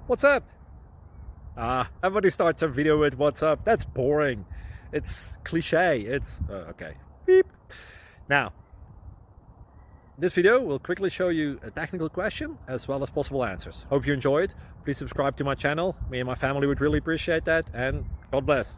What's up? Everybody starts a video with what's up. That's boring. It's cliche. It's okay. Beep. Now, this video will quickly show you a technical question as well as possible answers. Hope you enjoyed. Please subscribe to my channel. Me and my family would really appreciate that, and God bless.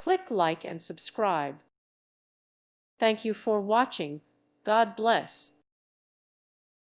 Click like and subscribe. Thank you for watching. God bless.